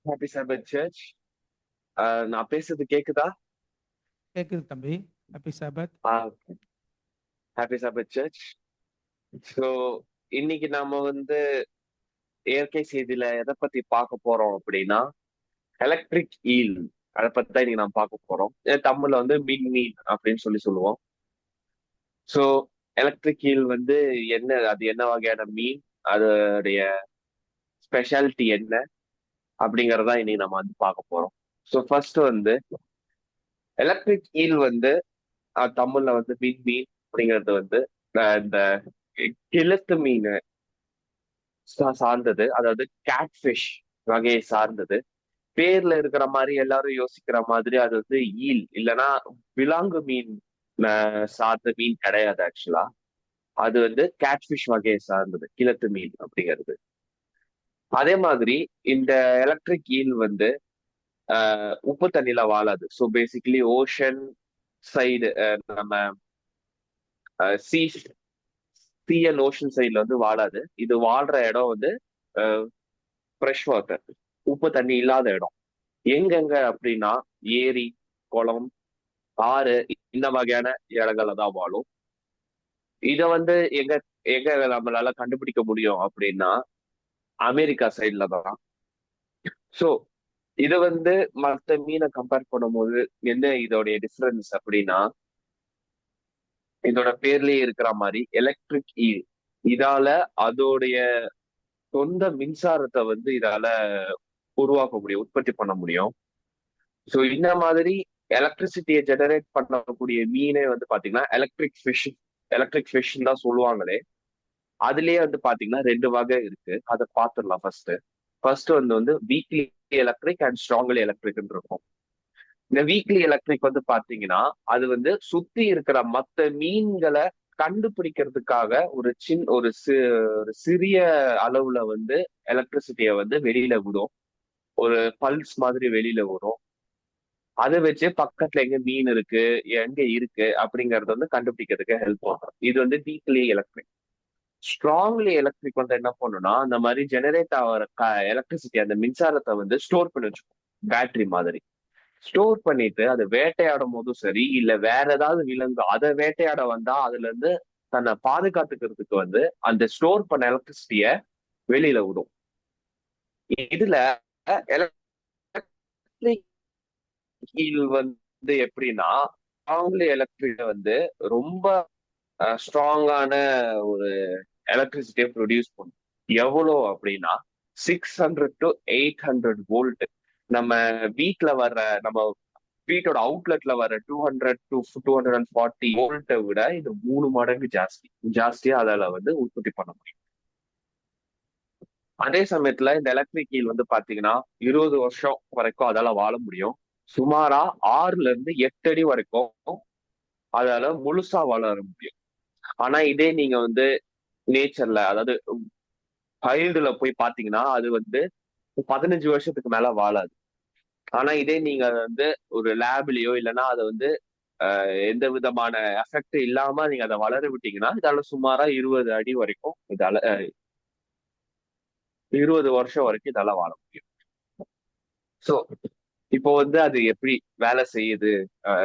Happy Sabbath search. நான் பேசுறது கேக்குதா? கேக்குது தம்பி. Happy Sabbath. Happy Sabbath church. So இன்னைக்கு நாம வந்து இயற்கை செய்தியில எதை பத்தி பார்க்க போறோம் அப்படின்னா, எலக்ட்ரிக் ஈல். அதை பத்தி தான் இன்னைக்கு நாம் பார்க்க போறோம். தமிழ்ல வந்து மீன் அப்படின்னு சொல்லுவோம். ஸோ எலக்ட்ரிக் ஈல் வந்து என்ன, அது என்ன வகையான மீன், அதோடைய ஸ்பெஷாலிட்டி என்ன அப்படிங்கறதா இன்னைக்கு நம்ம வந்து பார்க்க போறோம். ஸோ ஃபர்ஸ்ட் வந்து எலக்ட்ரிக் ஈல் வந்து தமிழ்ல வந்து மீன் அப்படிங்கிறது வந்து இந்த கிழத்து மீன் சார்ந்தது, அதாவது கேட்ஃபிஷ் வகையை சார்ந்தது. பேர்ல இருக்கிற மாதிரி எல்லாரும் யோசிக்கிற மாதிரி அது வந்து ஈல் இல்லைன்னா விலாங்கு மீன் சார்ந்த மீன் கிடையாது. ஆக்சுவலா அது வந்து கேட்ஃபிஷ் வகையை சார்ந்தது, கிழத்து மீன் அப்படிங்கிறது. அதே மாதிரி இந்த எலக்ட்ரிக் ஈல் வந்து உப்பு தண்ணியில வாழாது. ஸோ பேசிக்கலி ஓஷன் சைடு, நம்ம சீ சீ அண்ட் ஓஷன் சைட்ல வந்து வாழாது. இது வாழ்ற இடம் வந்து ஃப்ரெஷ் வாட்டர், உப்பு தண்ணி இல்லாத இடம். எங்கெங்க அப்படின்னா ஏரி, குளம், ஆறு, இந்த வகையான இடங்கள்ல தான் வாழும். இத வந்து எங்க எங்க நம்மளால கண்டுபிடிக்க முடியும் அப்படின்னா அமெரிக்கா சைட்ல தான். ஸோ இது வந்து மற்ற மீனை கம்பேர் பண்ணும்போது என்ன இதோடைய டிஃபரன்ஸ் அப்படின்னா, இதோட பேர்லயே இருக்கிற மாதிரி எலக்ட்ரிக் ஈல், இதால அதோடைய சொந்த மின்சாரத்தை வந்து இதால உருவாக்க முடியும், உற்பத்தி பண்ண முடியும். ஸோ இந்த மாதிரி எலக்ட்ரிசிட்டியை ஜெனரேட் பண்ணக்கூடிய மீனே வந்து பாத்தீங்கன்னா எலக்ட்ரிக் ஃபிஷ் தான் சொல்லுவாங்களே. அதுலயே வந்து பாத்தீங்கன்னா ரெண்டு வகை இருக்கு, அதை பார்த்துடலாம். ஃபர்ஸ்ட் வந்து weekly electric and strongly electric இருக்கும். இந்த வீக்லி எலக்ட்ரிக் வந்து பாத்தீங்கன்னா அது வந்து சுத்தி இருக்கிற மத்த மீன்களை கண்டுபிடிக்கிறதுக்காக ஒரு சிறிய அளவுல வந்து எலக்ட்ரிசிட்டியை வந்து வெளியில விடும். ஒரு பல்ஸ் மாதிரி வெளியில வரும். அதை வச்சு பக்கத்துல எங்க மீன் இருக்கு, எங்க இருக்கு அப்படிங்கறத வந்து கண்டுபிடிக்கிறதுக்கு ஹெல்ப் ஆகும். இது வந்து வீக்லி எலக்ட்ரிக். ஸ்ட்ராங்லி எலக்ட்ரிக் வந்து என்ன பண்ணும்னா, அந்த மாதிரி ஜெனரேட் ஆகிற எலக்ட்ரிசிட்டி, அந்த மின்சாரத்தை வந்து ஸ்டோர் பண்ணி வச்சுக்கும். பேட்டரி மாதிரி ஸ்டோர் பண்ணிட்டு அதை வேட்டையாடும் போதும் சரி, இல்ல வேற ஏதாவது விலங்கு அதை வேட்டையாட வந்தா அதுல இருந்து தன்னை பாதுகாத்துக்கிறதுக்கு வந்து அந்த ஸ்டோர் பண்ண எலக்ட்ரிசிட்டிய வெளியில விடும். இதுல எலக்ட்ரிக் வந்து எப்படின்னா, ஸ்ட்ராங்லி எலக்ட்ரிக் வந்து ரொம்ப ஸ்ட்ராங்கான ஒரு எலக்ட்ரிசிட்டியை ப்ரொடியூஸ் பண்ணும். எவ்வளோ அப்படின்னா 600 to 800 வோல்ட். நம்ம வீட்டுல வர்ற, நம்ம வீட்டோட அவுட்லெட்ல வர 200 to 240 வோல்ட்டை விட இது 3 மடங்கு ஜாஸ்தியா அதால வந்து உற்பத்தி பண்ண முடியும். அதே சமயத்துல இந்த எலக்ட்ரிக் ஈல் வந்து பாத்தீங்கன்னா 20 வருஷம் வரைக்கும் அதால வாழ முடியும். சுமாரா 6 to 8 அடி வரைக்கும் அதால முழுசா வளர முடியும். ஆனா இதே நீங்க வந்து நேச்சர்ல, அதாவது வைல்டுல போய் பாத்தீங்கன்னா அது வந்து 15 வருஷத்துக்கு மேல வாழாது. ஆனா இதே நீங்க வந்து ஒரு லேப்லயோ இல்லைன்னா அதை வந்து எந்த விதமான எஃபெக்ட் இல்லாம நீங்க அதை வளர விட்டீங்கன்னா இதால சுமாரா 20 அடி வரைக்கும், இதால 20 வருஷம் வரைக்கும் இதால வாழ முடியும். ஸோ இப்போ வந்து அது எப்படி வேலை செய்யுது,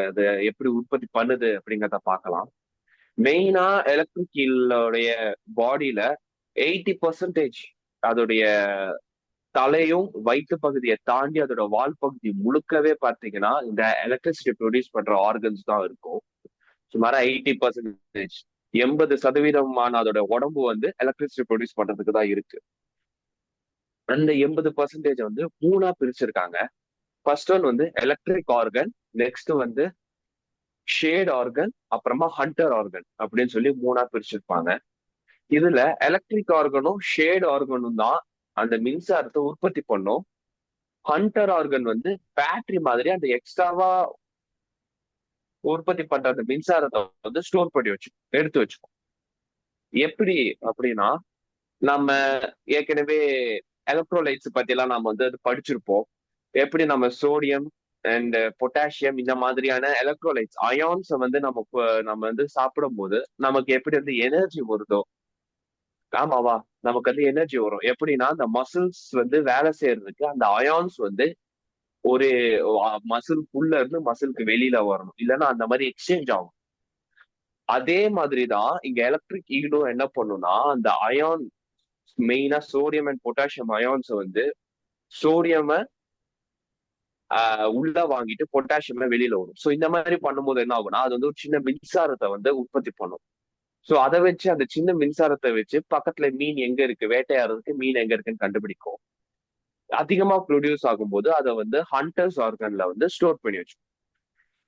அது எப்படி உற்பத்தி பண்ணுது அப்படிங்கிறத பார்க்கலாம். மெயினா எலக்ட்ரிக் ஈலோடைய பாடியில 80% அதோடைய தலையும் வயிற்று பகுதியை தாண்டி அதோட வால் பகுதி முழுக்கவே பார்த்தீங்கன்னா இந்த எலக்ட்ரிசிட்டி ப்ரொடியூஸ் பண்ற ஆர்கன்ஸ் தான் இருக்கும். சுமாரா 80%, 80% அதோட உடம்பு வந்து எலக்ட்ரிசிட்டி ப்ரொடியூஸ் பண்றதுக்கு தான் இருக்கு. அந்த 80% வந்து மூணா பிரிச்சிருக்காங்க. ஃபர்ஸ்ட் ஒன் வந்து எலக்ட்ரிக் ஆர்கன், நெக்ஸ்ட் வந்து ஷேட் ஆர்கன், அப்புறமா ஹண்டர் ஆர்கன் அப்படின்னு சொல்லி மூணா பிரிச்சிருப்பாங்க. இதுல எலக்ட்ரிக் ஆர்கனும் ஷேட் ஆர்கனும் தான் அந்த மின்சாரத்தை உற்பத்தி பண்ணும். ஹண்டர் ஆர்கன் வந்து பேட்டரி மாதிரி அந்த எக்ஸ்ட்ராவா உற்பத்தி பண்ற அந்த மின்சாரத்தை வந்து ஸ்டோர் பண்ணி எடுத்து வச்சுக்கும். எப்படி அப்படின்னா, நம்ம ஏற்கனவே எலக்ட்ரோலைட்ஸ் பத்தி எல்லாம் நாம வந்து அது படிச்சிருப்போம். எப்படி நம்ம சோடியம் அண்ட் பொட்டாசியம் இந்த மாதிரியான எலக்ட்ரோலைட்ஸ் அயான்ஸை வந்து நம்ம வந்து சாப்பிடும் போது நமக்கு எப்படி வந்து எனர்ஜி வருதோ, ஆமாவா, நமக்கு வந்து எனர்ஜி வரும். எப்படின்னா அந்த மசில்ஸ் வந்து வேலை செய்யறதுக்கு அந்த அயான்ஸ் வந்து ஒரு மசில்குள்ள இருந்து மசிலுக்கு வெளியில வரணும், இல்லைன்னா அந்த மாதிரி எக்ஸ்சேஞ்ச் ஆகும். அதே மாதிரிதான் இங்க எலக்ட்ரிக் ஈலும் என்ன பண்ணும்னா, அந்த அயான், மெயினா சோடியம் அண்ட் பொட்டாசியம் அயான்ஸ் வந்து சோடியம் உள்ள வாங்கிட்டு பொட்டாசியம் வெளியில வரும். சோ இந்த மாதிரி பண்ணும்போது என்ன ஆகும்னா, அது வந்து ஒரு சின்ன மின்சாரத்தை வந்து உற்பத்தி பண்ணும். சோ அதை வச்சு, அந்த சின்ன மின்சாரத்தை வச்சு பக்கத்துல மீன் எங்க இருக்கு, வேட்டையாடுறதுக்கு மீன் எங்க இருக்குன்னு கண்டுபிடிக்கும். அதிகமா ப்ரொடியூஸ் ஆகும்போது அதை வந்து ஹண்டர்ஸ் ஆர்கன்ல வந்து ஸ்டோர் பண்ணி வச்சு.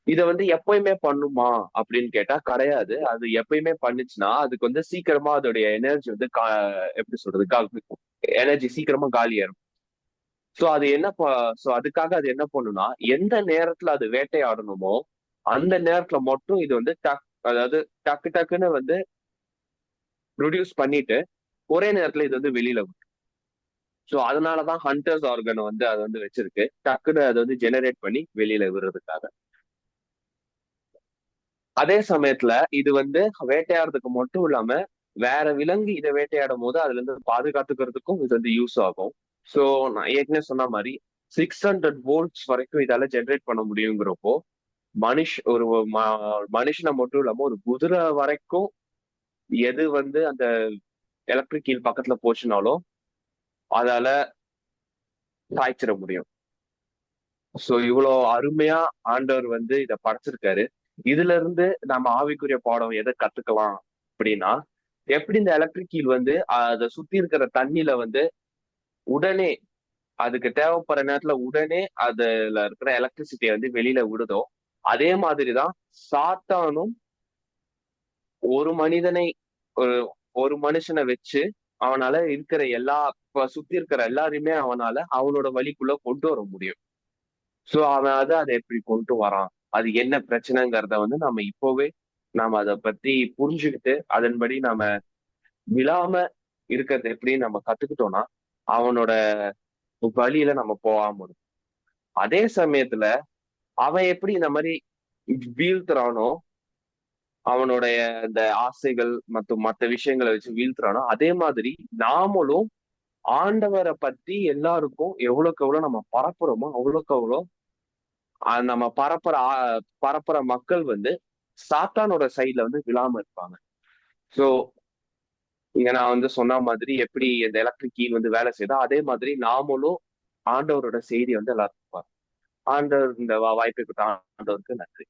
இதை வந்து எப்பயுமே பண்ணுமா அப்படின்னு கேட்டா கிடையாது. அது எப்பயுமே பண்ணுச்சுன்னா அதுக்கு வந்து சீக்கிரமா அதோடைய எனர்ஜி வந்து எப்படி சொல்றது, எனர்ஜி சீக்கிரமா காலியாயிரும். சோ அது என்ன சோ அதுக்காக அது என்ன பண்ணும்னா, எந்த நேரத்துல அது வேட்டையாடணுமோ அந்த நேரத்துல மட்டும் இது வந்து அதாவது டக்கு டக்குன்னு வந்து ப்ரொடியூஸ் பண்ணிட்டு ஒரே நேரத்துல இது வந்து வெளியில வரும். சோ அதனாலதான் ஹண்டர்ஸ் ஆர்கனை வந்து அது வந்து வச்சிருக்கு, டக்குன்னு அதை வந்து ஜெனரேட் பண்ணி வெளியில விடுறதுக்காக. அதே சமயத்துல இது வந்து வேட்டையாடுறதுக்கு மட்டும் இல்லாம வேற விலங்கு இதை வேட்டையாடும் போது அதுல இருந்து பாதுகாத்துக்கிறதுக்கும் இது வந்து யூஸ் ஆகும். சோ நான் ஏற்கனவே சொன்ன மாதிரி 600 volts வரைக்கும் இதால ஜென்ரேட் பண்ண முடியுங்கிறப்போ, ஒரு மனுஷனை மட்டும் இல்லாம ஒரு குதிரை வரைக்கும் எது வந்து அந்த எலக்ட்ரிக் கீல் பக்கத்துல போச்சுனாலும் அதால சாய்ச்சிட முடியும். சோ இவ்வளவு அருமையா ஆண்டவர் வந்து இத படைச்சிருக்காரு. இதுல இருந்து நம்ம ஆவிக்குரிய பாடம் எதை கத்துக்கலாம் அப்படின்னா, எப்படி இந்த எலக்ட்ரிக் கீல் வந்து அதை சுத்தி இருக்கிற தண்ணியில வந்து உடனே, அதுக்கு தேவைப்படுற நேரத்துல உடனே அதுல இருக்கிற எலக்ட்ரிசிட்டியை வந்து வெளியில விடுதோ, அதே மாதிரிதான் சாத்தானும் ஒரு மனிதனை, ஒரு ஒரு மனுஷனை வச்சு அவனால இருக்கிற சுத்தி இருக்கிற எல்லாரையுமே அவனால அவனோட வழிக்குள்ள கொண்டு வர முடியும். சோ அவன் அதை எப்படி கொண்டு வரான், அது என்ன பிரச்சனைங்கிறத வந்து நம்ம இப்பவே நாம அதை பத்தி புரிஞ்சுக்கிட்டு அதன்படி நாம விழாம இருக்கிறது எப்படி நம்ம கத்துக்கிட்டோம்னா அவனோட வழியில நம்ம போகாம இருக்கும். அதே சமயத்துல அவன் எப்படி இந்த மாதிரி வீழ்த்துறானோ, அவனுடைய இந்த ஆசைகள் மற்றும் மற்ற விஷயங்களை வச்சு வீழ்த்துறானோ, அதே மாதிரி நாமளும் ஆண்டவரை பத்தி எல்லாருக்கும் எவ்வளவுக்கு எவ்வளவு நம்ம பரப்புறோமோ அவ்வளவுக்கு அவ்வளோ நம்ம பரப்புற மக்கள் வந்து சாத்தானோட சைட்ல வந்து விழாம இருப்பாங்க. சோ இங்க நான் வந்து சொன்ன மாதிரி எப்படி இந்த எலக்ட்ரிக் கீல் வந்து வேலை செய்யுதோ அதே மாதிரி நாமளும் ஆண்டவரோட செய்தி வந்து எல்லாருக்கும் ஆண்டவர் இந்த வாய்ப்பை கொடுத்த ஆண்டவருக்கு நன்றி.